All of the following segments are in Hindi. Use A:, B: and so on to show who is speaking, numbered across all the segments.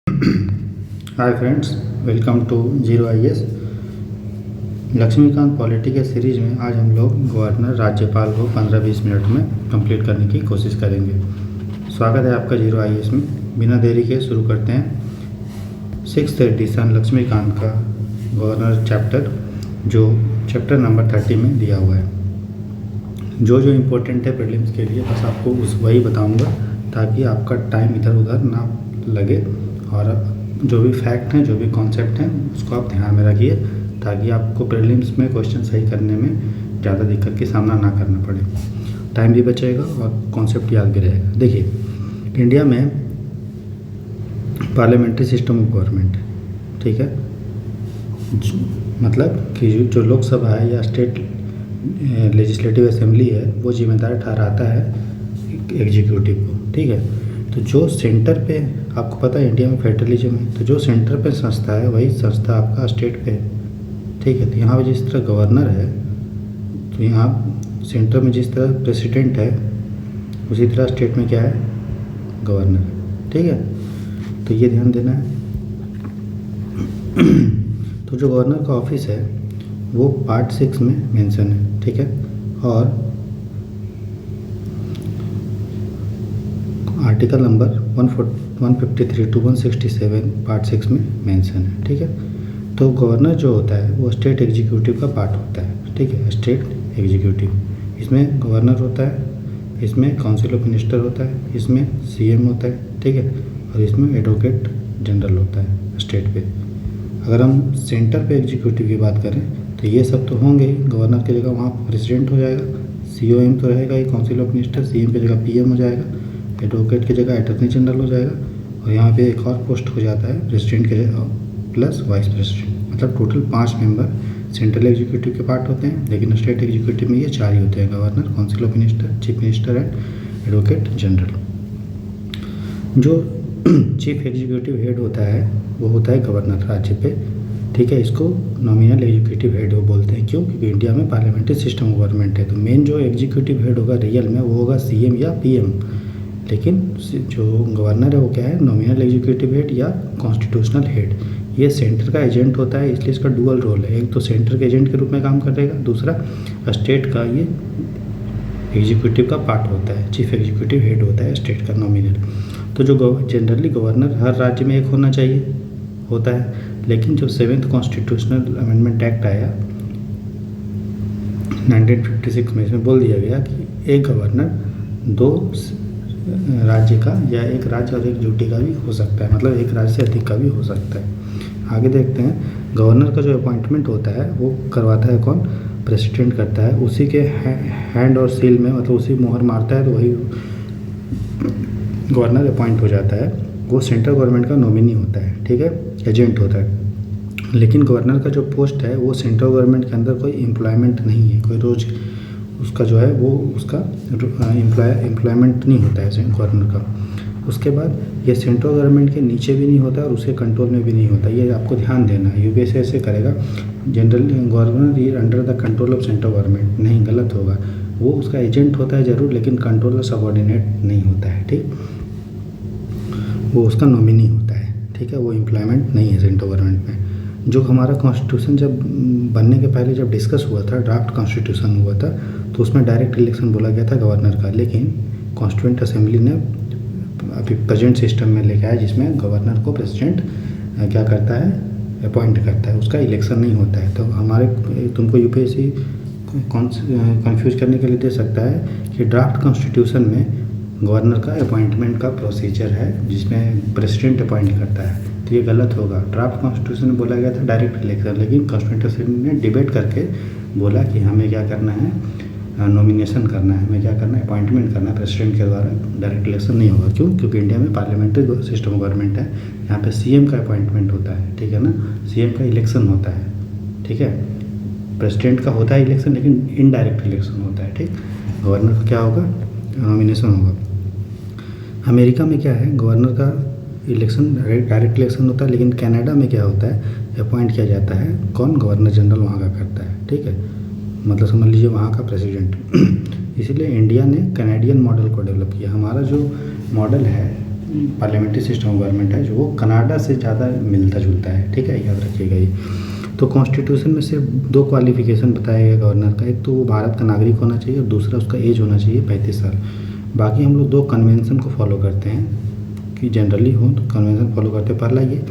A: Hi friends, welcome to zero IAS. Laxmikanth polity के सीरीज में आज हम लोग गवर्नर राज्यपाल को 15-20 मिनट में कंप्लीट करने की कोशिश करेंगे। स्वागत है आपका जीरो आईएएस में। बिना देरी के शुरू करते हैं 6th एडिशन लक्ष्मीकांत का गवर्नर चैप्टर, जो चैप्टर नंबर 30 में दिया हुआ है। जो इम्पोर्टेंट है प्रीलिम्स के लिए बस आपको वही बताऊँगा, ताकि आपका टाइम इधर उधर ना लगे, और जो भी फैक्ट हैं, जो भी कॉन्सेप्ट हैं, उसको आप ध्यान में रखिए, ताकि आपको प्रीलिम्स में क्वेश्चन सही करने में ज़्यादा दिक्कत का सामना ना करना पड़े। टाइम भी बचेगा और कॉन्सेप्ट याद भी रहेगा। देखिए, इंडिया में पार्लियामेंट्री सिस्टम ऑफ गवर्नमेंट, ठीक है, मतलब कि जो लोकसभा है या स्टेट लेजिस्लेटिव असेंबली है, वो जिम्मेदार ठहराता है एग्जीक्यूटिव को, ठीक है। तो जो सेंटर पे, आपको पता है इंडिया में फेडरलिज्म है, तो जो सेंटर पे संस्था है वही संस्था आपका स्टेट पे है, ठीक है। तो यहाँ पे जिस तरह गवर्नर है, तो यहाँ सेंटर में जिस तरह प्रेसिडेंट है, उसी तरह स्टेट में क्या है, गवर्नर है, ठीक है। तो ये ध्यान देना है। तो जो गवर्नर का ऑफिस है वो पार्ट 6 में मेंशन है, ठीक है, और आर्टिकल नंबर 153 to 167 पार्ट 6 में मेंशन है, ठीक है। तो गवर्नर जो होता है वो स्टेट एग्जीक्यूटिव का पार्ट होता है, ठीक है, स्टेट एग्जीक्यूटिव। इसमें गवर्नर होता है, इसमें काउंसिल ऑफ मिनिस्टर होता है, इसमें सीएम होता है, ठीक है, और इसमें एडवोकेट जनरल होता है स्टेट पे। अगर हम सेंटर पे एग्जीक्यूटिव की बात करें तो ये सब तो होंगे, गवर्नर की जगह वहाँ प्रेसिडेंट हो जाएगा, सीओएम तो रहेगा ही, काउंसिल ऑफ मिनिस्टर, सीएम की जगह पीएम हो जाएगा, एडवोकेट की जगह अटॉर्नी जनरल हो जाएगा, और यहाँ पे एक और पोस्ट हो जाता है प्रेसिडेंट के प्लस वाइस प्रेसिडेंट। मतलब टोटल 5 मेंबर सेंट्रल एग्जीक्यूटिव के पार्ट होते हैं, लेकिन स्टेट एग्जीक्यूटिव में ये 4 ही होते हैं, governor, council of minister, chief minister and advocate general. जो चीफ एग्जीक्यूटिव हेड होता है वो होता है गवर्नर राज्य पे, ठीक है। इसको नॉमिनल एग्जीक्यूटिव हेड वो बोलते हैं। क्यों? क्योंकि इंडिया में पार्लियामेंट्री सिस्टम गवर्नमेंट है, तो मेन जो एग्जीक्यूटिव हेड होगा रियल में वो होगा सीएम या पीएम, लेकिन जो गवर्नर है वो क्या है, नॉमिनल एग्जीक्यूटिव हेड या कॉन्स्टिट्यूशनल हेड। ये सेंटर का एजेंट होता है, इसलिए इसका डुअल रोल है। एक तो सेंटर के एजेंट के रूप में काम करेगा, दूसरा स्टेट का ये एग्जीक्यूटिव का पार्ट होता है, चीफ एग्जीक्यूटिव हेड होता है स्टेट का नॉमिनल। तो जो जनरली गवर्नर हर राज्य में एक होना चाहिए होता है, लेकिन जब 7th कॉन्स्टिट्यूशनल अमेंडमेंट एक्ट आया 1956 में, इसमें बोल दिया गया कि एक गवर्नर 2 राज्य का या एक राज्य और एक यूटी का भी हो सकता है, मतलब एक राज्य से अधिक का भी हो सकता है। आगे देखते हैं, गवर्नर का जो अपॉइंटमेंट होता है वो करवाता है कौन, प्रेसिडेंट करता है। उसी के हैंड और सील में, मतलब उसी मोहर मारता है, तो वही गवर्नर अपॉइंट हो जाता है। वो सेंट्रल गवर्नमेंट का नॉमिनी होता है, ठीक है, एजेंट होता है। लेकिन गवर्नर का जो पोस्ट है वो सेंट्रल गवर्नमेंट के अंदर कोई एम्प्लॉयमेंट नहीं है, कोई रोज उसका जो है वो उसका एम्प्लॉयमेंट नहीं होता है गवर्नर का। उसके बाद ये सेंट्रल गवर्नमेंट के नीचे भी नहीं होता और उसके कंट्रोल में भी नहीं होता, ये आपको ध्यान देना है। यूपीएससी ऐसे करेगा, जनरल गवर्नर ये under the control of central government, नहीं, गलत होगा। वो उसका एजेंट होता है ज़रूर, लेकिन कंट्रोलर सबऑर्डिनेट नहीं होता है, ठीक। वो उसका नॉमिनी होता है, ठीक है, वो एम्प्लॉयमेंट नहीं है सेंट्रल गवर्नमेंट में। जो हमारा कॉन्स्टिट्यूशन जब बनने के पहले जब डिस्कस हुआ था, ड्राफ्ट कॉन्स्टिट्यूशन हुआ था, तो उसमें डायरेक्ट इलेक्शन बोला गया था गवर्नर का, लेकिन कॉन्स्टिट्यूएंट असेंबली ने अभी प्रेजेंट सिस्टम में लेके आया, जिसमें गवर्नर को प्रेसिडेंट क्या करता है, अपॉइंट करता है, उसका इलेक्शन नहीं होता है। तो हमारे तुमको यूपीएससी कंफ्यूज करने के लिए दे सकता है कि ड्राफ्ट कॉन्स्टिट्यूशन में गवर्नर का अपॉइंटमेंट का प्रोसीजर है, जिसमें प्रेसिडेंट अपॉइंट करता है, तो ये गलत होगा। ड्राफ्ट कॉन्स्टिट्यूशन में बोला गया था डायरेक्ट इलेक्शन, लेकिन कॉन्स्टिट्यूएंट असेंबली ने डिबेट करके बोला कि हमें क्या करना है, नॉमिनेशन करना है, हमें क्या करना है, अपॉइंटमेंट करना है प्रेसिडेंट के द्वारा, डायरेक्ट इलेक्शन नहीं होगा। क्यों? क्योंकि इंडिया में पार्लियामेंट्री सिस्टम गवर्नमेंट है, यहाँ पे सीएम का अपॉइंटमेंट होता है, ठीक है ना, सीएम का इलेक्शन होता है, ठीक है। प्रेसिडेंट का होता है इलेक्शन, लेकिन इनडायरेक्ट इलेक्शन होता है, ठीक। गवर्नर का क्या होगा, नॉमिनेशन होगा। अमेरिका में क्या है, गवर्नर का इलेक्शन डायरेक्ट इलेक्शन होता है, लेकिन कनाडा में क्या होता है, अपॉइंट किया जाता है, कौन, गवर्नर जनरल वहाँ का करता है, ठीक है, मतलब समझ लीजिए वहाँ का प्रेसिडेंट। इसीलिए इंडिया ने कनाडियन मॉडल को डेवलप किया। हमारा जो मॉडल है पार्लियामेंट्री सिस्टम ऑफ गवर्नमेंट है जो वो कनाडा से ज़्यादा मिलता जुलता है, ठीक है, याद रखिएगा ये। तो कॉन्स्टिट्यूशन में सिर्फ 2 क्वालिफिकेशन बताया गया गवर्नर का, एक तो वो भारत का नागरिक होना चाहिए और दूसरा उसका एज होना चाहिए 35 साल। बाकी हम लोग 2 कन्वेंशन को फॉलो करते हैं कि जनरली हो तो कन्वेंशन फॉलो करते हैं। पहला ये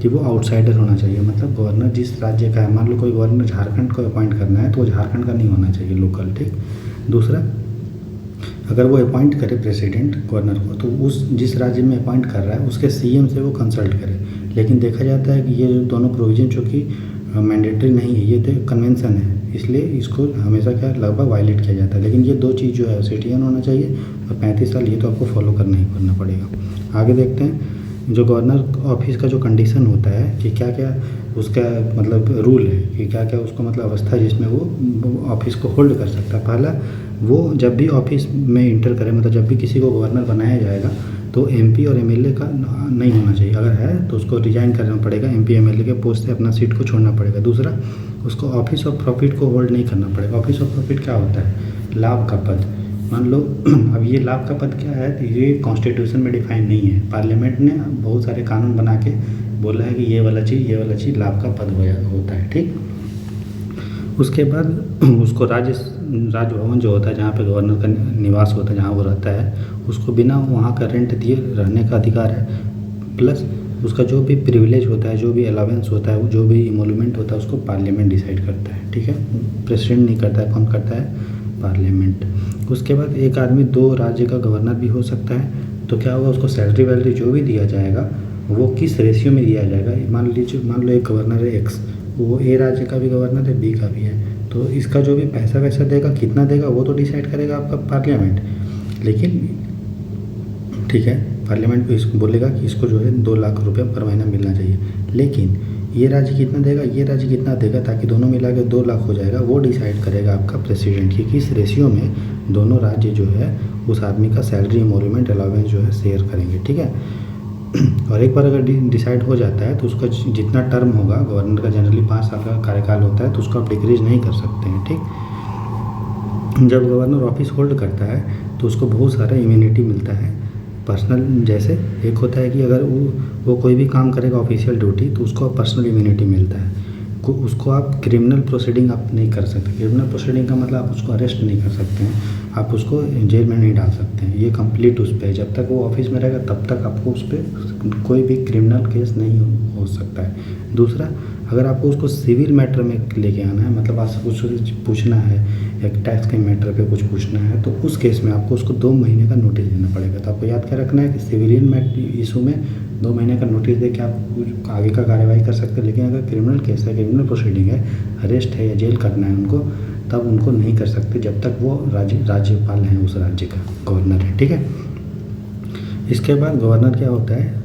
A: कि वो आउटसाइडर होना चाहिए, मतलब गवर्नर जिस राज्य का है, मान लो कोई गवर्नर झारखंड को अपॉइंट करना है तो वो झारखंड का नहीं होना चाहिए, लोकल, ठीक। दूसरा, अगर वो अपॉइंट करे प्रेसिडेंट गवर्नर को तो उस जिस राज्य में अपॉइंट कर रहा है उसके सीएम से वो कंसल्ट करे। लेकिन देखा जाता है कि ये जो दोनों प्रोविजन जो कि मैंडेटरी नहीं है, ये तो कन्वेंशन है, इसलिए इसको हमेशा क्या लगभग वायलेट किया जाता है। लेकिन ये 2 चीज़ जो है सिटीजन होना चाहिए और 35 साल, ये तो आपको फॉलो करना ही करना पड़ेगा। आगे देखते हैं जो गवर्नर ऑफिस का जो कंडीशन होता है कि क्या क्या उसका मतलब रूल है कि क्या क्या उसको मतलब अवस्था है जिसमें वो ऑफिस को होल्ड कर सकता है। पहला, वो जब भी ऑफिस में इंटर करे, मतलब जब भी किसी को गवर्नर बनाया जाएगा तो एमपी और एमएलए का नहीं होना चाहिए, अगर है तो उसको रिजाइन करना पड़ेगा, एमपी एमएलए के पोस्ट से अपना सीट को छोड़ना पड़ेगा। दूसरा, उसको ऑफिस ऑफ प्रॉफिट को होल्ड नहीं करना पड़ेगा। ऑफिस ऑफ प्रॉफिट क्या होता है? लाभ का पद। मान लो अब ये लाभ का पद क्या है, तो ये कॉन्स्टिट्यूशन में डिफाइन नहीं है, पार्लियामेंट ने बहुत सारे कानून बना के बोला है कि ये वाला चीज़ लाभ का पद होता है, ठीक। उसके बाद उसको राजभवन जो होता है जहाँ पे गवर्नर का निवास होता है, जहाँ वो रहता है, उसको बिना वहाँ का रेंट दिए रहने का अधिकार है। प्लस उसका जो भी प्रिविलेज होता है, जो भी अलावेंस होता है, जो भी इमोलूमेंट होता है, उसको पार्लियामेंट डिसाइड करता है, ठीक है। प्रेसिडेंट नहीं करता है, कौन करता है? पार्लियामेंट। उसके बाद एक आदमी 2 राज्य का गवर्नर भी हो सकता है। तो क्या होगा, उसको सैलरी वैलरी जो भी दिया जाएगा वो किस रेशियो में दिया जाएगा। मान लो एक गवर्नर है एक्स, वो ए राज्य का भी गवर्नर है, बी का भी है, तो इसका जो भी पैसा वैसा देगा, कितना देगा, वो तो डिसाइड करेगा आपका पार्लियामेंट। लेकिन ठीक है, पार्लियामेंट इसको बोलेगा कि इसको जो है 2 लाख रुपये पर महीना मिलना चाहिए। लेकिन ये राज्य कितना देगा, ये राज्य कितना देगा, ताकि दोनों मिला के 2 लाख हो जाएगा, वो डिसाइड करेगा आपका प्रेसिडेंट कि किस रेशियो में दोनों राज्य जो है उस आदमी का सैलरी इमोलूमेंट अलावेंस जो है शेयर करेंगे, ठीक है। और एक बार अगर डिसाइड हो जाता है तो उसका जितना टर्म होगा, गवर्नर का जनरली 5 साल का कार्यकाल होता है, तो उसको आप डिक्रीज नहीं कर सकते हैं, ठीक। जब गवर्नर ऑफिस होल्ड करता है तो उसको बहुत सारा इम्यूनिटी मिलता है पर्सनल। जैसे एक होता है कि अगर वो कोई भी काम करेगा ऑफिशियल ड्यूटी तो उसको पर्सनल इम्यूनिटी मिलता है। उसको आप क्रिमिनल प्रोसीडिंग आप नहीं कर सकते। क्रिमिनल प्रोसीडिंग का मतलब आप उसको अरेस्ट नहीं कर सकते हैं, आप उसको जेल में नहीं डाल सकते हैं, ये कंप्लीट उस पर, जब तक वो ऑफिस में रहेगा तब तक आपको उस पर कोई भी क्रिमिनल केस नहीं हो सकता है। दूसरा, अगर आपको उसको सिविल मैटर में लेके आना है, मतलब आपसे कुछ पूछना है, एक टैक्स के मैटर पे कुछ पूछना है, तो उस केस में आपको उसको 2 महीने का नोटिस देना पड़ेगा। तो आपको याद क्या रखना है कि सिविलियन इशू में 2 महीने का नोटिस दे के आप कुछ आगे का कार्यवाही कर सकते हैं। लेकिन अगर क्रिमिनल केस है, क्रिमिनल प्रोसीडिंग है, अरेस्ट है या जेल करना है उनको, तब उनको नहीं कर सकते जब तक वो राज्यपाल हैं उस राज्य का, गवर्नर है, ठीक है। इसके बाद गवर्नर क्या होता है,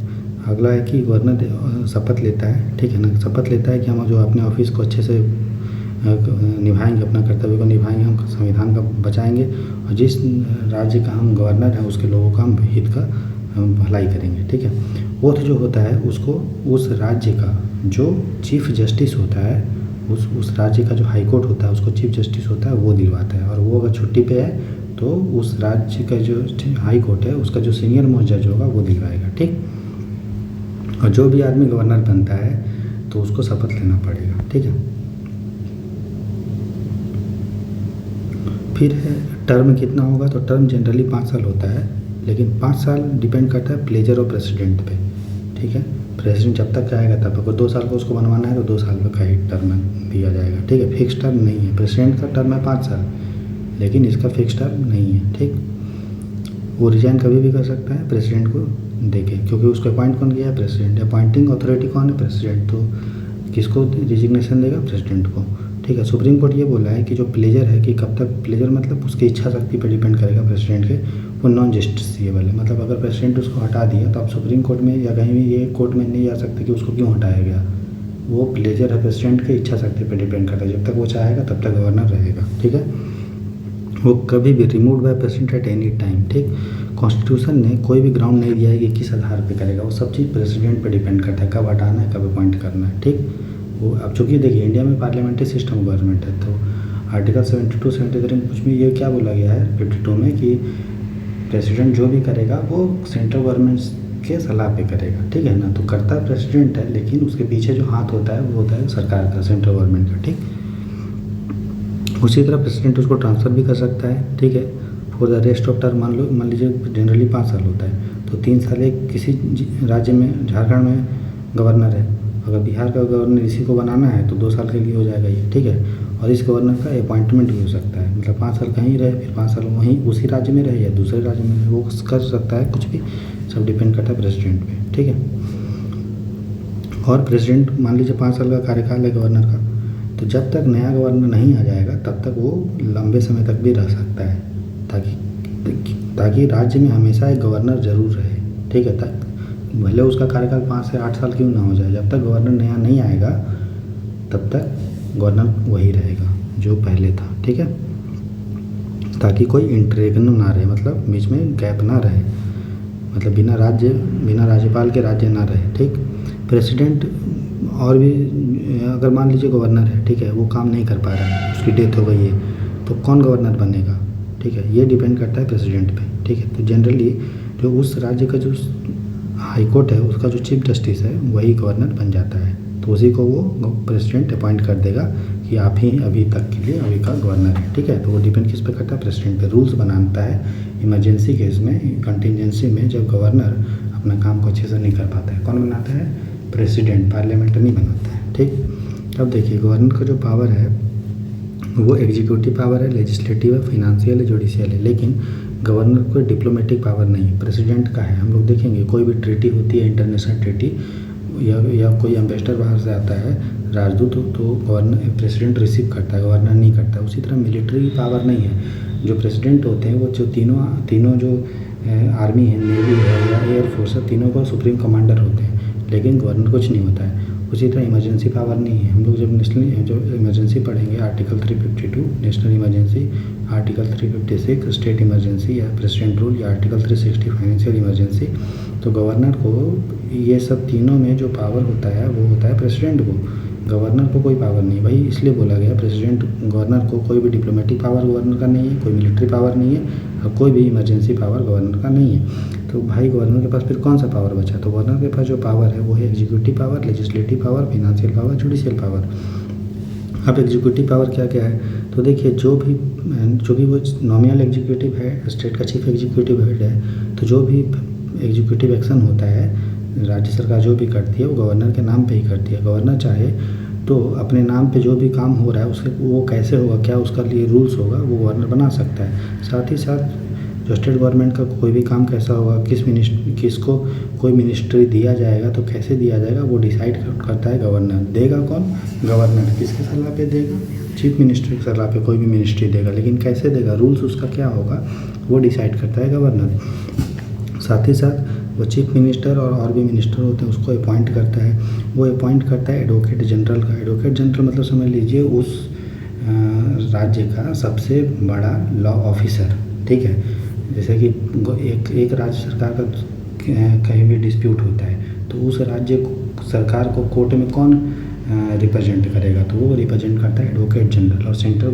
A: अगला है कि गवर्नर शपथ लेता है, ठीक है ना। शपथ लेता है कि हम जो अपने ऑफिस को अच्छे से निभाएंगे, अपना कर्तव्य को निभाएंगे, हम संविधान का बचाएंगे और जिस राज्य का हम गवर्नर हैं उसके लोगों का हम हित का भलाई करेंगे, ठीक है। ओथ जो होता है उसको उस राज्य का जो चीफ जस्टिस होता है, उस राज्य का जो हाई कोर्ट होता है उसको चीफ जस्टिस होता है वो दिलवाता है। और वो अगर छुट्टी पे है तो उस राज्य का जो हाई कोर्ट है उसका जो सीनियर मोस्ट जज होगा वो दिलवाएगा, ठीक। और जो भी आदमी गवर्नर बनता है तो उसको शपथ लेना पड़ेगा, ठीक है। फिर है टर्म कितना होगा, तो टर्म जनरली 5 साल होता है, लेकिन 5 साल डिपेंड करता है प्लेजर ऑफ प्रेसिडेंट पे, ठीक है। प्रेसिडेंट जब तक चाहेगा तब, अगर 2 साल का उसको बनवाना है तो 2 साल का ही टर्म दिया जाएगा, ठीक है। फिक्स टर्म नहीं है, प्रेसिडेंट का टर्म है 5 साल, लेकिन इसका फिक्स टर्म नहीं है, ठीक। वो रिजाइन कभी भी कर सकता है प्रेसिडेंट को देके, क्योंकि उसको अपॉइंट कौन किया है, प्रेसिडेंट। अपॉइंटिंग अथॉरिटी कौन है, प्रेसिडेंट। तो किसको रिजिग्नेशन देगा, प्रेसिडेंट को, ठीक है। सुप्रीम कोर्ट ये बोला है कि जो प्लेजर है कि कब तक, प्लेजर मतलब उसकी इच्छा शक्ति पर डिपेंड करेगा प्रेसिडेंट के, वो नॉन जस्टिसिएबल है। मतलब अगर प्रेसिडेंट उसको हटा दिया तो आप सुप्रीम कोर्ट में या कहीं भी ये कोर्ट में नहीं जा सकते कि उसको क्यों हटाया गया। वो प्लेजर है प्रेसिडेंट की इच्छा शक्ति पर डिपेंड करता है, जब तक वो चाहेगा तब तक गवर्नर रहेगा, ठीक है। वो कभी भी remove by president at any time, ठीक। कॉन्स्टिट्यूशन ने कोई भी ग्राउंड नहीं दिया है कि किस आधार पे करेगा, वो सब चीज़ प्रेसिडेंट पे डिपेंड करता है, कब हटाना है, कब अपॉइंट करना है, ठीक। वो अब चूँकि देखिए इंडिया में पार्लियामेंट्री सिस्टम गवर्नमेंट है, तो आर्टिकल 72, 73 में कुछ भी ये क्या बोला गया है 52 में कि प्रेसिडेंट जो भी करेगा वो सेंट्रल गवर्नमेंट के सलाह पे करेगा, ठीक है ना। तो करता प्रेसिडेंट है, लेकिन उसके पीछे जो हाथ होता है वो होता है सरकार का, सेंट्रल गवर्नमेंट का, ठीक। उसी तरह प्रेसिडेंट उसको ट्रांसफ़र भी कर सकता है, ठीक है। For the rest of term मान लीजिए जनरली 5 साल होता है, तो 3 साल एक किसी राज्य में, झारखंड में गवर्नर है, अगर बिहार का गवर्नर इसी को बनाना है तो 2 साल के लिए हो जाएगा ये, ठीक है। और इस गवर्नर का अपॉइंटमेंट भी हो सकता है, मतलब 5 साल कहीं रहे, फिर 5 साल वहीं उसी राज्य में रहे या दूसरे राज्य में रहे, वो कर सकता है कुछ भी, सब डिपेंड करता है प्रेसिडेंट पे, ठीक है। और प्रेसिडेंट मान लीजिए 5 साल का कार्यकाल है गवर्नर का, तो जब तक नया गवर्नर नहीं आ जाएगा तब तक वो लंबे समय तक भी रह सकता है, ताकि राज्य में हमेशा एक गवर्नर ज़रूर रहे, ठीक है। भले उसका कार्यकाल 5 से 8 साल क्यों ना हो जाए, जब तक गवर्नर नया नहीं आएगा तब तक गवर्नर वही रहेगा जो पहले था, ठीक है। ताकि कोई इंटरेगन ना रहे, मतलब बीच में गैप ना रहे, मतलब बिना राज्यपाल के राज्य ना रहे, ठीक। प्रेसिडेंट और भी अगर मान लीजिए गवर्नर है, ठीक है, वो काम नहीं कर पा रहा है, उसकी डेथ हो गई है, तो कौन गवर्नर बनेगा, ठीक है, ये डिपेंड करता है प्रेसिडेंट पे, ठीक है। तो जनरली जो उस राज्य का जो हाई कोर्ट है उसका जो चीफ जस्टिस है वही गवर्नर बन जाता है, तो उसी को वो प्रेसिडेंट अपॉइंट कर देगा कि आप ही अभी तक के लिए अभी का गवर्नर है, ठीक है। तो वो डिपेंड किस पे करता है, प्रेसिडेंट पे। रूल्स बनाता है इमरजेंसी केस में, कंटिजेंसी में, जब गवर्नर अपना काम को अच्छे से नहीं कर पाता है। कौन बनाता है, प्रेसिडेंट, पार्लियामेंट नहीं बनाता है, ठीक। अब देखिए गवर्नर का जो पावर है वो एग्जीक्यूटिव पावर है, लेजिस्लेटिव है, फाइनेंशियल है, जुडिशियल है, लेकिन गवर्नर को डिप्लोमेटिक पावर नहीं है, प्रेसिडेंट का है। हम लोग देखेंगे कोई भी ट्रीटी होती है, इंटरनेशनल ट्रीटी, या कोई एम्बेसडर बाहर से आता है, राजदूत, तो गवर्नर प्रेसिडेंट रिसीव करता है, गवर्नर नहीं करता। उसी तरह मिलिट्री पावर नहीं है, जो प्रेसिडेंट होते हैं वो जो तीनों जो आर्मी है, नेवी है या एयरफोर्स है, तीनों को सुप्रीम कमांडर होते हैं, लेकिन गवर्नर कुछ नहीं होता है। उसी तरह इमरजेंसी पावर नहीं है। हम लोग जब जो इमरजेंसी पढ़ेंगे, article 352 national emergency, article 356 state emergency या प्रेसिडेंट रूल, या आर्टिकल 360 फाइनेंशियल इमरजेंसी, तो गवर्नर को ये सब तीनों में जो पावर होता है वो होता है प्रेसिडेंट को, गवर्नर को कोई पावर नहीं। भाई इसलिए बोला गया प्रेसिडेंट, गवर्नर को कोई भी डिप्लोमेटिक पावर गवर्नर का नहीं है, कोई मिलिट्री पावर नहीं है, और कोई भी इमरजेंसी पावर गवर्नर का नहीं है। तो भाई गवर्नर के पास फिर कौन सा पावर बचा, तो गवर्नर के पास जो पावर है वो है executive power, legislative power, financial power, judicial power. अब एग्जीक्यूटिव पावर क्या क्या है, तो देखिए जो भी वो नॉमिनल एग्जीक्यूटिव है, स्टेट का चीफ एग्जीक्यूटिव हेड है, तो जो भी एग्जीक्यूटिव एक्शन होता है राज्य सरकार जो भी करती है वो गवर्नर के नाम पे ही करती है। गवर्नर चाहे तो अपने नाम पे जो भी काम हो रहा है उसके वो कैसे होगा, क्या उसका लिए रूल्स होगा, वो गवर्नर बना सकता है। साथ ही साथ जो स्टेट गवर्नमेंट का कोई भी काम कैसा होगा, किसको कोई मिनिस्ट्री दिया जाएगा तो कैसे दिया जाएगा, वो डिसाइड करता है गवर्नर। देगा कौन, गवर्नर। किसके सलाह पे देगा, चीफ मिनिस्टर की सलाह पे कोई भी मिनिस्ट्री देगा, लेकिन कैसे देगा, रूल्स उसका क्या होगा, वो डिसाइड करता है गवर्नर। साथ ही साथ वो चीफ मिनिस्टर और भी मिनिस्टर होते हैं उसको अपॉइंट करता है, वो अपॉइंट करता है एडवोकेट जनरल का। एडवोकेट जनरल मतलब समझ लीजिए उस राज्य का सबसे बड़ा लॉ ऑफिसर, ठीक है। जैसे कि एक राज्य सरकार का कहीं भी डिस्प्यूट होता है तो उस राज्य को सरकार को कोर्ट में कौन रिप्रेजेंट करेगा, तो वो रिप्रेजेंट करता है एडवोकेट जनरल। और सेंट्रल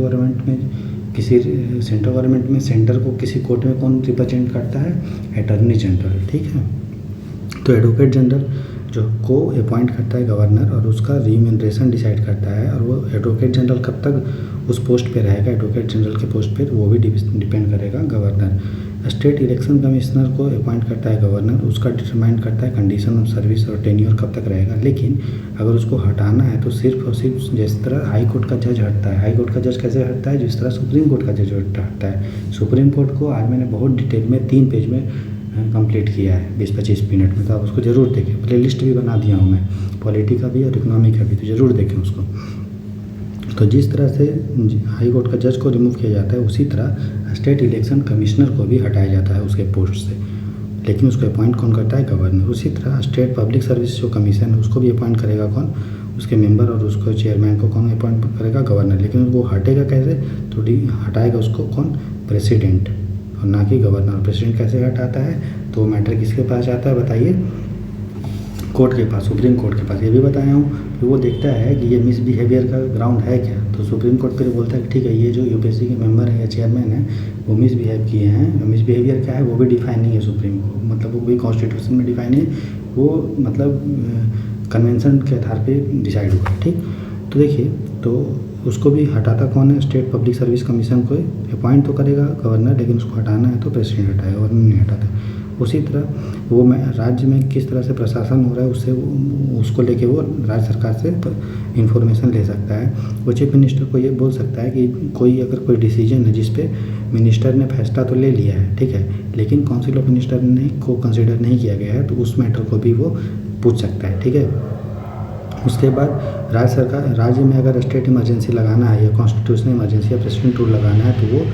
A: गवर्नमेंट में सेंटर को किसी कोर्ट में कौन रिप्रेजेंट करता है, अटॉर्नी जनरल, ठीक है। तो एडवोकेट जनरल जो को अपॉइंट करता है गवर्नर और उसका रिम्यूनरेशन डिसाइड करता है, और वो एडवोकेट जनरल कब तक उस पोस्ट पे रहेगा, एडवोकेट जनरल के पोस्ट पे, वो भी डिपेंड करेगा गवर्नर। स्टेट इलेक्शन कमिश्नर को अपॉइंट करता है गवर्नर, उसका डिटरमाइन करता है कंडीशन ऑफ सर्विस और टेन्योर कब तक रहेगा। लेकिन अगर उसको हटाना है तो सिर्फ और सिर्फ जिस तरह हाई कोर्ट का जज हटता है, हाई कोर्ट का जज कैसे हटता है, जिस तरह सुप्रीम कोर्ट का जज हटता है। सुप्रीम कोर्ट को आज मैंने बहुत डिटेल में 3 पेज में कंप्लीट किया है 20-25 मिनट में, तो आप उसको ज़रूर देखें। प्ले लिस्ट भी बना दिया हूँ मैं, पॉलिटी का भी और इकोनॉमी का भी, तो ज़रूर देखें उसको। तो जिस तरह से हाई कोर्ट का जज को रिमूव किया जाता है उसी तरह स्टेट इलेक्शन कमिश्नर को भी हटाया जाता है उसके पोस्ट से, लेकिन उसको अपॉइंट कौन करता है, गवर्नर। उसी तरह स्टेट पब्लिक सर्विस जो कमीशन है उसको भी अपॉइंट करेगा कौन, उसके मेंबर, और उसको चेयरमैन को कौन अपॉइंट करेगा, गवर्नर। लेकिन वो हटेगा कैसे, तो हटाएगा उसको कौन, प्रेसिडेंट, और ना कि गवर्नर। प्रेसिडेंट कैसे हटाता है, तो मैटर किसके पास जाता है बताइए, कोर्ट के पास, सुप्रीम कोर्ट के पास, ये भी बताया हूँ। फिर वो देखता है कि ये मिसबिहेवियर का ग्राउंड है क्या, तो सुप्रीम कोर्ट फिर बोलता है कि ठीक है, ये जो यूपीएससी के मेंबर है या चेयरमैन है वो मिसबिहेव किए हैं। मिसबिहेवियर क्या है वो भी डिफाइन नहीं है सुप्रीम को, मतलब वो भी कॉन्स्टिट्यूशन में डिफाइन है, वो मतलब कन्वेंशन के आधार पे डिसाइड हुआ। ठीक, तो देखिए, तो उसको भी हटाता कौन है, स्टेट पब्लिक सर्विस कमीशन को अपॉइंट तो करेगा गवर्नर, लेकिन उसको हटाना है तो प्रेसिडेंट हटाएगा, गवर्नर नहीं हटाता। उसी तरह वो राज्य में किस तरह से प्रशासन हो रहा है उससे उसको लेके वो राज्य सरकार से इंफॉर्मेशन ले सकता है। वो चीफ मिनिस्टर को ये बोल सकता है कि कोई अगर कोई डिसीजन है जिस पे मिनिस्टर ने फैसला तो ले लिया है, ठीक है, लेकिन काउंसिल ऑफ मिनिस्टर ने को कंसिडर नहीं किया गया है, तो उस मैटर को भी वो पूछ सकता है। ठीक है, उसके बाद राज्य में अगर स्टेट इमरजेंसी लगाना है या कॉन्स्टिट्यूशनल इमरजेंसी या प्रेसिडेंट रूल लगाना है तो वो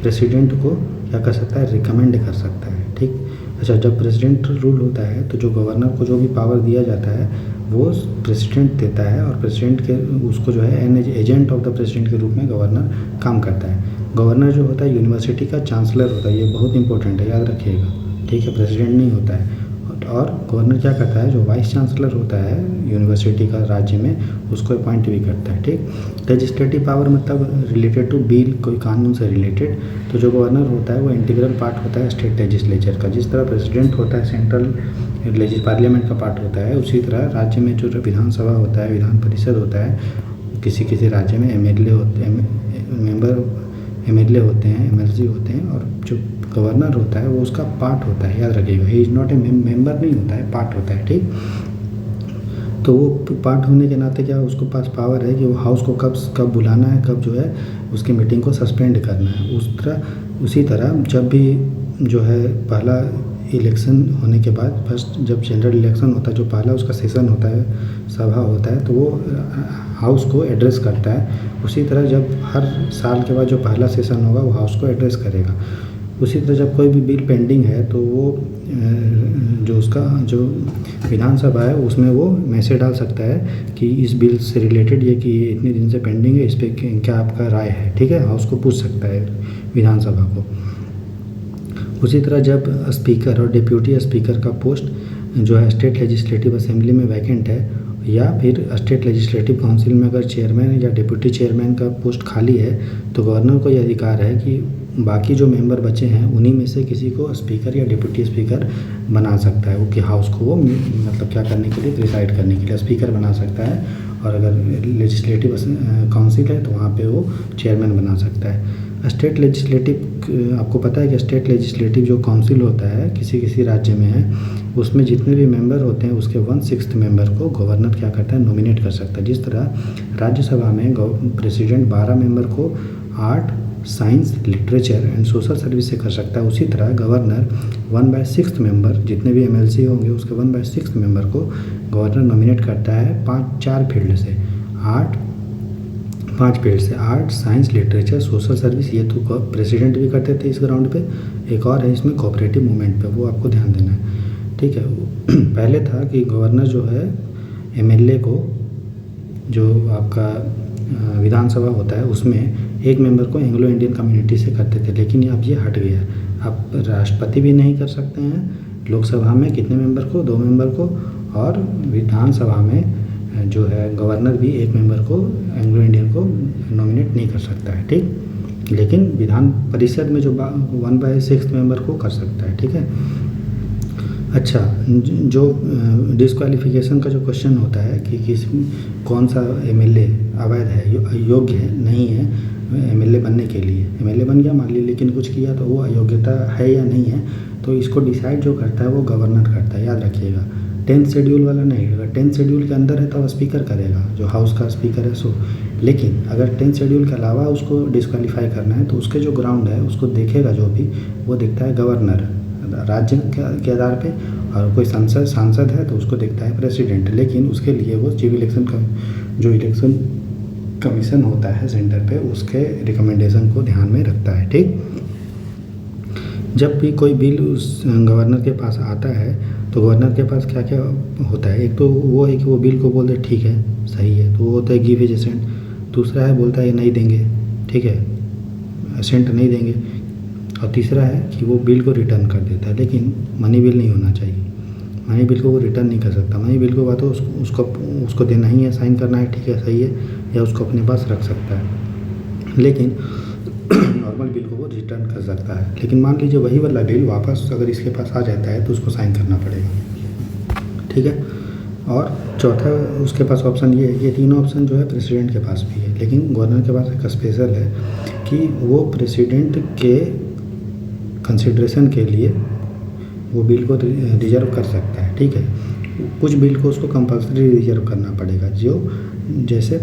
A: प्रेसिडेंट को क्या कर सकता है, रिकमेंड कर सकता है। ठीक, अच्छा, जब प्रेसिडेंट रूल होता है तो जो गवर्नर को जो भी पावर दिया जाता है वो प्रेसिडेंट देता है, और प्रेसिडेंट के उसको जो है एजेंट ऑफ द प्रेसिडेंट के रूप में गवर्नर काम करता है। गवर्नर जो होता है यूनिवर्सिटी का चांसलर होता है, ये बहुत इंपॉर्टेंट है, याद रखिएगा। ठीक है, प्रेसिडेंट नहीं होता है। और गवर्नर क्या करता है, जो वाइस चांसलर होता है यूनिवर्सिटी का राज्य में, उसको अपॉइंट भी करता है। ठीक, लेजिस्लेटिव पावर मतलब रिलेटेड टू बिल, कोई कानून से रिलेटेड, तो जो गवर्नर होता है वो इंटीग्रल पार्ट होता है स्टेट लेजिस्लेचर का। जिस तरह प्रेसिडेंट होता है सेंट्रल पार्लियामेंट का पार्ट होता है, उसी तरह राज्य में जो विधानसभा होता है, विधान परिषद होता है, किसी किसी राज्य में एमएलए होते हैं, एमएलसी होते हैं, और जो गवर्नर होता है वो उसका पार्ट होता है, याद रखिएगा। He is not a member, नहीं होता है, पार्ट होता है। ठीक, तो वो पार्ट होने के नाते क्या उसको पास पावर है कि वो हाउस को कब बुलाना है, कब जो है उसकी मीटिंग को सस्पेंड करना है। उसी तरह जब भी जो है पहला इलेक्शन होने के बाद, फर्स्ट जब जनरल इलेक्शन होता है, जो पहला उसका सेशन होता है, सभा होता है, तो वो हाउस को एड्रेस करता है। उसी तरह जब हर साल के बाद जो पहला सेशन होगा वो हाउस को एड्रेस करेगा। उसी तरह जब कोई भी बिल पेंडिंग है तो वो जो उसका जो विधानसभा है उसमें वो मैसेज डाल सकता है कि इस बिल से रिलेटेड ये कि ये इतने दिन से पेंडिंग है, इस पर क्या आपका राय है। ठीक है, हाउस को पूछ सकता है विधानसभा को। उसी तरह जब स्पीकर और डिप्यूटी स्पीकर का पोस्ट जो है स्टेट लेजिस्लेटिव असेंबली में वैकेंट है, या फिर स्टेट लेजिस्लेटिव काउंसिल में अगर चेयरमैन या डिप्यूटी चेयरमैन का पोस्ट खाली है, तो गवर्नर को यह अधिकार है कि बाकी जो मेंबर बचे हैं उन्हीं में से किसी को स्पीकर या डिप्यूटी स्पीकर बना सकता है। वो कि हाउस को वो मतलब क्या करने के लिए, प्रिसाइड करने के लिए स्पीकर बना सकता है, और अगर लेजिस्लेटिव काउंसिल है तो वहाँ पे वो चेयरमैन बना सकता है। स्टेट लेजिस्लेटिव, आपको पता है कि स्टेट लेजिस्लेटिव जो काउंसिल होता है किसी किसी राज्य में है, उसमें जितने भी मेंबर होते हैं उसके 1/6 मेंबर को गवर्नर क्या करता है, नॉमिनेट कर सकता है। जिस तरह राज्यसभा में प्रेसिडेंट 12 मेंबर को art, science, literature and social service से कर सकता है, उसी तरह गवर्नर 1/6 मेंबर, जितने भी एमएलसी होंगे उसके 1/6 मेंबर को गवर्नर नॉमिनेट करता है 5 फील्ड से, 5 फील्ड से, art, science, literature, social service. ये तो प्रेसिडेंट भी करते थे इस ग्राउंड पे। एक और है इसमें कोऑपरेटिव मूवमेंट पे, वो आपको ध्यान देना है। ठीक है, पहले था कि गवर्नर जो है एमएलए को, जो आपका विधानसभा होता है उसमें एक मेंबर को एंग्लो इंडियन कम्युनिटी से करते थे, लेकिन अब ये हट गया। अब राष्ट्रपति भी नहीं कर सकते हैं लोकसभा में कितने मेंबर को, 2 मेंबर को, और विधानसभा में जो है गवर्नर भी एक मेंबर को एंग्लो इंडियन को नॉमिनेट नहीं कर सकता है। ठीक, लेकिन विधान परिषद में जो 1/6 मेंबर को कर सकता है। ठीक है, अच्छा, जो डिस्क्वालिफिकेशन का जो क्वेश्चन होता है कि कौन सा एमएलए अवैध है, योग्य है, नहीं है एमएलए बनने के लिए, एमएलए बन गया मान लीजिए लेकिन कुछ किया तो वो अयोग्यता है या नहीं है, तो इसको डिसाइड जो करता है वो गवर्नर करता है, याद रखिएगा। 10th शेड्यूल वाला नहीं, अगर 10th शेड्यूल के अंदर है तो स्पीकर करेगा, जो हाउस का स्पीकर है सो। लेकिन अगर 10th शेड्यूल के अलावा उसको डिस्क्वालीफाई करना है तो उसके जो ग्राउंड है उसको देखेगा, जो भी वो देखता है गवर्नर राज्य के आधार पे, और कोई सांसद है तो उसको देखता है प्रेसिडेंट। लेकिन उसके लिए वो चीफ इलेक्शन का जो इलेक्शन कमीशन होता है सेंटर पे, उसके रिकमेंडेशन को ध्यान में रखता है। ठीक, जब भी कोई बिल उस गवर्नर के पास आता है तो गवर्नर के पास क्या क्या होता है, एक तो वो है कि वो बिल को बोल दे ठीक है, सही है, तो वो होता है गिव एज एसेंट। दूसरा है बोलता है नहीं देंगे, ठीक है, एसेंट नहीं देंगे। और तीसरा है कि वो बिल को रिटर्न कर देता है, लेकिन मनी बिल नहीं होना चाहिए। मनी बिल को वो रिटर्न नहीं कर सकता। मनी बिल को तो उसको देना ही है, साइन करना है, ठीक है, सही है, या उसको अपने पास रख सकता है। लेकिन नॉर्मल बिल को वो रिटर्न कर सकता है। लेकिन मान लीजिए वही वाला बिल वापस अगर इसके पास आ जाता है तो उसको साइन करना पड़ेगा, ठीक है। और चौथा उसके पास ऑप्शन ये तीनों ऑप्शन जो है प्रेसिडेंट के पास भी है, लेकिन गवर्नर के पास एक स्पेशल है कि वो प्रेसिडेंट के कंसिडरेशन के लिए वो बिल को रिजर्व कर सकता है, ठीक है। कुछ बिल को उसको कंपल्सरी रिजर्व करना पड़ेगा, जैसे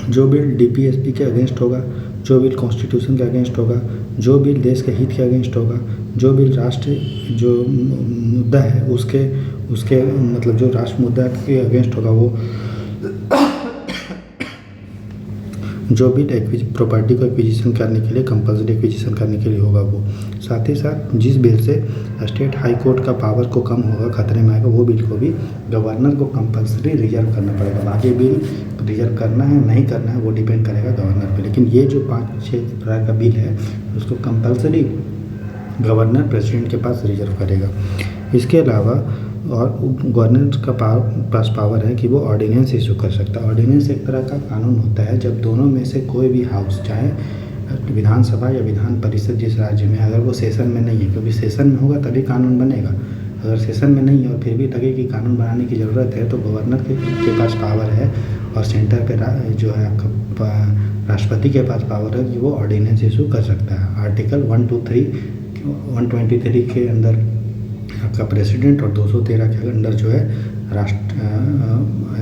A: जो बिल डीपीएसपी के अगेंस्ट होगा, जो बिल कॉन्स्टिट्यूशन के अगेंस्ट होगा, जो बिल देश के हित के अगेंस्ट होगा, जो बिल राष्ट्र जो मुद्दा है उसके मतलब जो राष्ट्र मुद्दा के अगेंस्ट होगा वो, जो बिल प्रॉपर्टी को एक्विजिशन करने के लिए कंपल्सरी एक्विजिशन करने के लिए होगा वो, साथ ही साथ जिस बिल से स्टेट हाई कोर्ट का पावर को कम होगा, खतरे में आएगा, वो बिल को भी गवर्नर को कंपल्सरी रिजर्व करना पड़ेगा। बाकी बिल रिजर्व करना है नहीं करना है वो डिपेंड करेगा गवर्नर पे। लेकिन ये जो 5-6 प्रकार का बिल है उसको कंपल्सरी गवर्नर प्रेसिडेंट के पास रिजर्व करेगा। इसके अलावा और गवर्नर का पास पावर है कि वो ऑर्डिनेंस इशू कर सकता है। ऑर्डिनेंस एक तरह का कानून होता है जब दोनों में से कोई भी हाउस, चाहे विधानसभा या विधान परिषद जिस राज्य में, अगर वो सेशन में नहीं है, क्योंकि सेशन में होगा तभी कानून बनेगा। अगर सेशन में नहीं है और फिर भी लगे कि कानून बनाने की ज़रूरत है तो गवर्नर के पास पावर है, और सेंटर पे जो है आपका राष्ट्रपति के पास पावर है कि वो ऑर्डिनेंस इशू कर सकता है। आर्टिकल 123 के अंदर आपका प्रेसिडेंट और 213 के अंदर जो है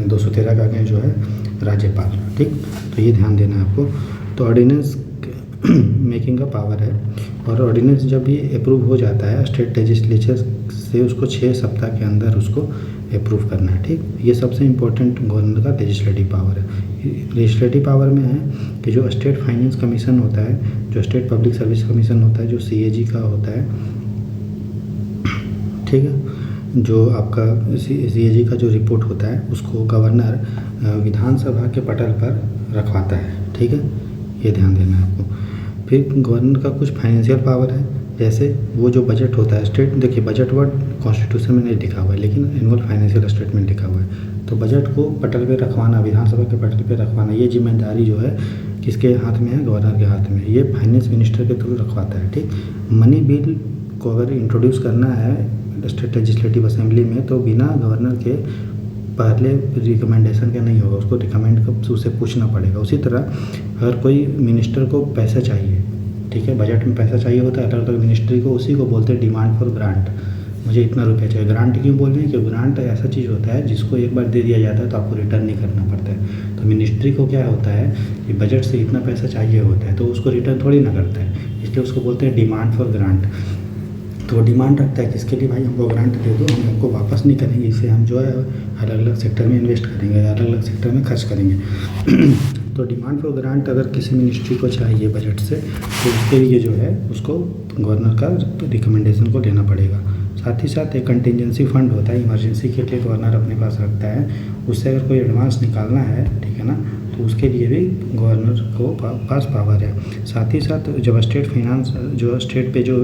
A: 213 का जो है राज्यपाल, ठीक। तो ये ध्यान देना है आपको। तो ऑर्डिनेंस मेकिंग का पावर है, और ऑर्डिनेंस जब भी अप्रूव हो जाता है स्टेट लेजिस्लेचर से उसको 6 सप्ताह के अंदर उसको अप्रूव करना है, ठीक। ये सबसे इम्पोर्टेंट गवर्नर का लेजिस्लेटिव पावर है। लेजिस्लेटिव पावर में है कि जो स्टेट फाइनेंस कमीशन होता है, जो स्टेट पब्लिक सर्विस कमीशन होता है, जो CAG का होता है, ठीक है, जो आपका CAG का जो रिपोर्ट होता है उसको गवर्नर विधानसभा के पटल पर रखवाता है, ठीक है, ये ध्यान देना है आपको। फिर गवर्नर का कुछ फाइनेंशियल पावर है, जैसे वो जो बजट होता है स्टेट, देखिए बजट वर्ड कॉन्स्टिट्यूशन में नहीं लिखा हुआ है लेकिन एनुअल फाइनेंशियल स्टेटमेंट लिखा हुआ है। तो बजट को पटल पे रखवाना, विधानसभा के पटल पे रखवाना, ये जिम्मेदारी जो है किसके हाथ में है, गवर्नर के हाथ में। ये फाइनेंस मिनिस्टर के थ्रू रखवाता है, ठीक। मनी बिल को अगर इंट्रोड्यूस करना है स्टेट लेजिस्लेटिव असेंबली में तो बिना गवर्नर के पहले रिकमेंडेशन के नहीं होगा, उसको रिकमेंड उससे पूछना पड़ेगा। उसी तरह अगर कोई मिनिस्टर को पैसा चाहिए, ठीक है, बजट में पैसा चाहिए होता है अलग अलग मिनिस्ट्री को, उसी को बोलते हैं डिमांड फॉर ग्रांट। मुझे इतना रुपया चाहिए। ग्रांट क्यों बोल रहे हैं? क्योंकि ग्रांट ऐसा चीज़ होता है जिसको एक बार दे दिया जाता है तो आपको रिटर्न नहीं करना पड़ता है। तो मिनिस्ट्री को क्या होता है कि बजट से इतना पैसा चाहिए होता है तो उसको रिटर्न थोड़ी ना करता है, इसलिए उसको बोलते हैं डिमांड फॉर ग्रांट। तो वो डिमांड रखता है किसके लिए, भाई हमको ग्रांट दे दो, हम आपको वापस नहीं करेंगे, इसे हम जो है अलग अलग सेक्टर में इन्वेस्ट करेंगे, अलग अलग सेक्टर में खर्च करेंगे। तो डिमांड फॉर ग्रांट अगर किसी मिनिस्ट्री को चाहिए बजट से तो उसके लिए जो है उसको गवर्नर का रिकमेंडेशन को लेना पड़ेगा। साथ ही साथ एक कंटिजेंसी फंड होता है, इमरजेंसी के लिए गवर्नर अपने पास रखता है, उससे अगर कोई एडवांस निकालना है, ठीक है ना, तो उसके लिए भी गवर्नर को पास पावर है। साथ ही साथ जब स्टेट फाइनेंस जो स्टेट पे जो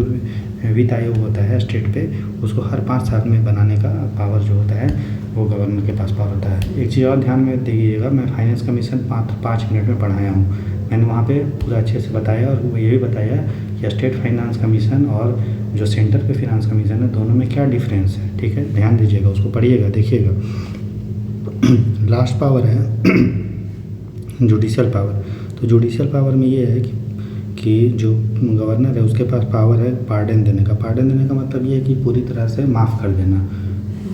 A: वित्त आयोग होता है स्टेट पे, उसको हर 5 साल में बनाने का पावर जो होता है वो गवर्नर के पास पावर होता है। एक चीज़ और ध्यान में दीजिएगा, मैं फाइनेंस कमीशन 5 मिनट में पढ़ाया हूँ, मैंने वहाँ पे पूरा अच्छे से बताया और वो ये भी बताया कि स्टेट फाइनेंस कमीशन और जो सेंटर पे फाइनेंस कमीशन है दोनों में क्या डिफरेंस है, ठीक है, ध्यान दीजिएगा, उसको पढ़िएगा, देखिएगा। लास्ट पावर है जुडिशियल पावर। तो जुडिशियल पावर में ये है कि जो गवर्नर है उसके पास पावर है पार्डन देने का। पार्डन देने का मतलब ये है कि पूरी तरह से माफ़ कर देना,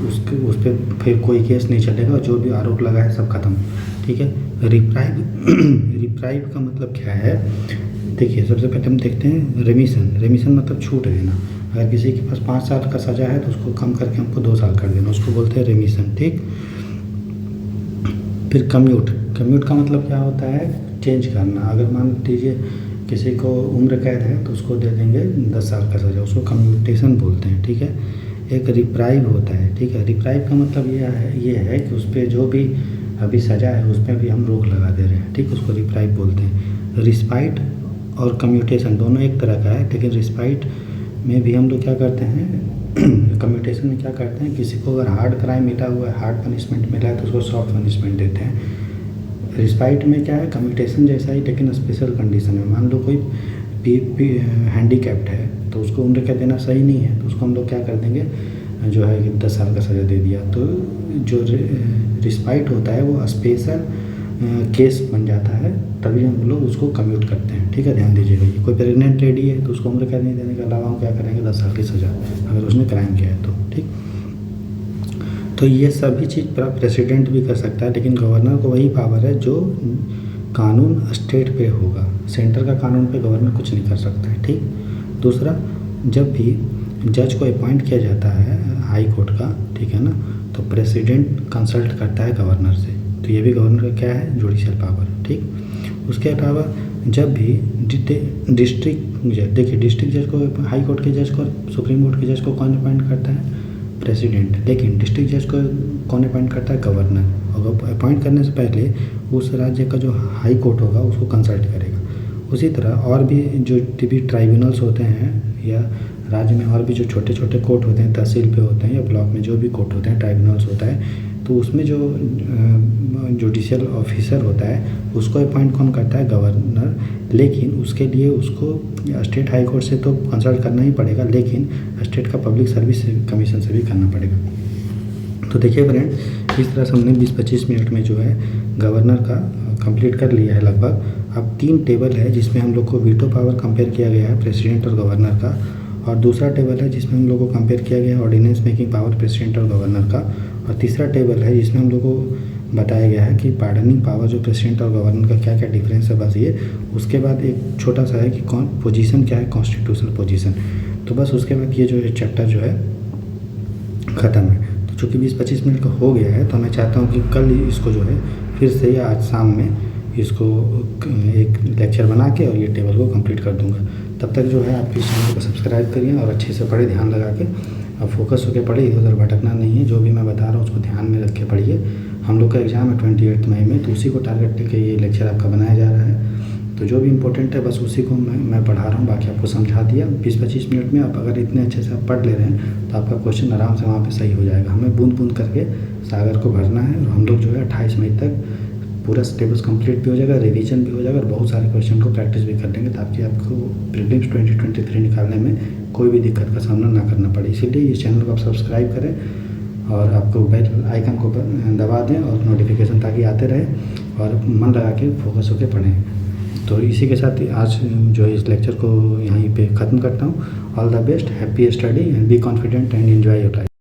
A: उस पर फिर कोई केस नहीं चलेगा, जो भी आरोप लगा है सब खत्म, ठीक है। रिप्राइव का मतलब क्या है, देखिए सबसे पहले हम देखते हैं रेमिशन मतलब छूट देना। अगर किसी के पास 5 साल का सज़ा है तो उसको कम करके हमको 2 साल कर देना, उसको बोलते हैं रेमिशन, ठीक। फिर कम्यूट का मतलब क्या होता है, चेंज करना। अगर मान लीजिए किसी को उम्र कैद है तो उसको दे देंगे 10 साल का सज़ा, उसको कम्यूटेशन बोलते हैं, ठीक है। एक रिप्राइव होता है, ठीक है। रिप्राइव का मतलब ये है कि उस पर जो भी अभी सज़ा है उस पर भी हम रोक लगा दे रहे हैं, ठीक, उसको रिप्राइव बोलते हैं। रिस्पाइट और कम्यूटेशन दोनों एक तरह का है, लेकिन रिस्पाइट में भी हम लोग क्या करते हैं, कम्यूटेशन में क्या करते हैं, किसी को अगर हार्ड क्राइम मिला हुआ है, हार्ड पनिशमेंट मिला है तो उसको सॉफ्ट पनिशमेंट देते हैं। रिस्पाइट में क्या है, कम्यूटेशन जैसा ही लेकिन स्पेशल कंडीशन में। मान लो कोई हैंडीकैप्ड है तो उसको उम्र कैद देना सही नहीं है, तो उसको हम लोग क्या कर देंगे, जो है कि 10 साल का सज़ा दे दिया। तो जो रिस्पाइट होता है वो स्पेशल केस बन जाता है, तभी हम लोग उसको कम्यूट करते हैं। ठीक है, ध्यान दीजिएगा। ये कोई प्रेग्नेंट लेडी है तो उसको उम्र कैद नहीं देने के अलावा हम क्या करेंगे, 10 साल की सज़ा, अगर उसने क्राइम किया है तो। ठीक, तो ये सभी चीज़ प्रेसिडेंट भी कर सकता है, लेकिन गवर्नर को वही पावर है जो कानून स्टेट पे होगा, सेंटर का कानून पे गवर्नर कुछ नहीं कर सकता है। ठीक, दूसरा, जब भी जज को अपॉइंट किया जाता है हाई कोर्ट का, ठीक है ना, तो प्रेसिडेंट कंसल्ट करता है गवर्नर से। तो ये भी गवर्नर का क्या है, जुडिशियल पावर। ठीक, उसके अलावा जब भी डिस्ट्रिक्ट जज, देखिए डिस्ट्रिक्ट जज को, हाई कोर्ट के जज को, सुप्रीम कोर्ट के जज को कौन अपॉइंट करता है, प्रेसिडेंट, लेकिन डिस्ट्रिक्ट जज को कौन अपॉइंट करता है, गवर्नर। और अपॉइंट करने से पहले उस राज्य का जो हाई कोर्ट होगा उसको कंसल्ट करेगा। उसी तरह और भी जो भी ट्राइब्यूनल्स होते हैं, या राज्य में और भी जो छोटे छोटे कोर्ट होते हैं, तहसील पे होते हैं या ब्लॉक में जो भी कोर्ट होते हैं, ट्राइब्यूनल्स होता है, तो उसमें जो जुडिशियल ऑफिसर होता है उसको अपॉइंट कौन करता है, गवर्नर। लेकिन उसके लिए उसको स्टेट हाई कोर्ट से तो कंसल्ट करना ही पड़ेगा, लेकिन स्टेट का पब्लिक सर्विस कमीशन से भी करना पड़ेगा। तो देखिए फ्रेंड, इस तरह से हमने 20-25 मिनट में जो है गवर्नर का कंप्लीट कर लिया है लगभग। अब 3 टेबल है जिसमें हम लोग को वीटो पावर कंपेयर किया गया है प्रेसिडेंट और गवर्नर का, और दूसरा टेबल है जिसमें हम लोग को कंपेयर किया गया है ऑर्डिनेंस मेकिंग पावर प्रेसिडेंट और गवर्नर का, और तीसरा टेबल है जिसमें हम लोग को बताया गया है कि पार्डनिंग पावर जो प्रेसिडेंट और गवर्नर का क्या क्या डिफरेंस है, बस ये। उसके बाद एक छोटा सा है कि कौन पोजीशन क्या है, कॉन्स्टिट्यूशनल पोजीशन। तो बस उसके बाद ये जो चैप्टर जो है ख़त्म है। तो चूँकि 20-25 मिनट का हो गया है, तो मैं चाहता हूँ कि कल इसको जो है फिर से या आज शाम में इसको एक लेक्चर बना के और ये टेबल को कंप्लीट कर दूंगा। तब तक जो है आप इस चैनल को सब्सक्राइब करिए और अच्छे से पढ़े, ध्यान लगा के, और फोकस होकर पढ़िए, इधर उधर भटकना नहीं है। जो भी मैं बता रहा हूँ उसको ध्यान में रख के पढ़िए। हम लोग का एग्ज़ाम है 28 मई में, तो उसी को टारगेट करके ये लेक्चर आपका बनाया जा रहा है। तो जो भी इम्पोर्टेंट है बस उसी को मैं पढ़ा रहा हूँ, बाकी आपको समझा दिया। 20-25 मिनट में आप अगर इतने अच्छे से आप पढ़ ले रहे हैं तो आपका क्वेश्चन आराम से वहाँ पे सही हो जाएगा। हमें बूंद बूंद करके सागर को भरना है, और हम लोग जो है 28 मई तक पूरा सिलेबस कंप्लीट भी हो जाएगा, रिवीजन भी हो जाएगा, और बहुत सारे क्वेश्चन को प्रैक्टिस भी कर लेंगे, ताकि आपको प्रीलिम्स 2023 निकालने में कोई भी दिक्कत का सामना ना करना पड़े। इसीलिए इस चैनल को आप सब्सक्राइब करें और आपको बेल आइकन को दबा दें और नोटिफिकेशन ताकि आते रहे, और मन लगा के फोकस होकर पढ़ें। तो इसी के साथ आज जो है इस लेक्चर को यहीं पे ख़त्म करता हूँ। All the best, happy study and be confident and enjoy your life.